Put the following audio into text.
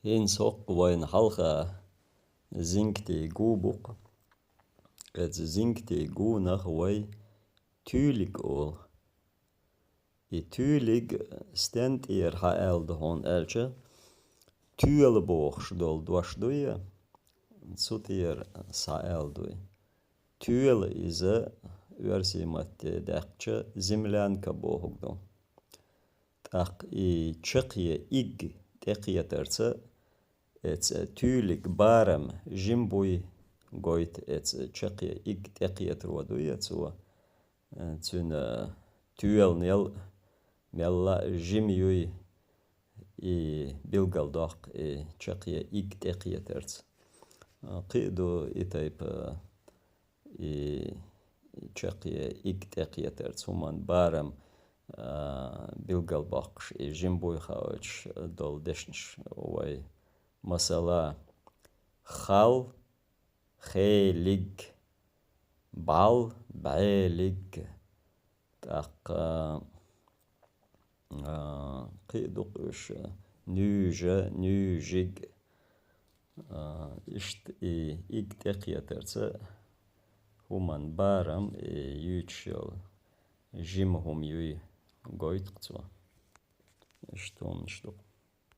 Hin sok wain halga zinkte gubuk. Het zinkte gu nach wai tulig ol. Tulig stent ha elde hon elche. Tuele boog dol dwars doe. Zut sa eldoi. Tuele is versie met dekje zimlanka boog do. Tak tjekje ig dekje terze. Het tulig barem jimbui goit het tjekje ig dekje terwadoe. Zun tuel nel mella jimjui bilgaldag tjekje ig dekje terze. قيدو إتايب تشقي إكتاقية ترسومان بارم بيلقال باقش جنبوي خاوش دول دشنش وي مثلا خال خيليج بال بعيليج تاق قيدو قوش نوجة نوجيج ist ik tekia terze human baram yuchel jim hum yui goit ktsva. Что он что?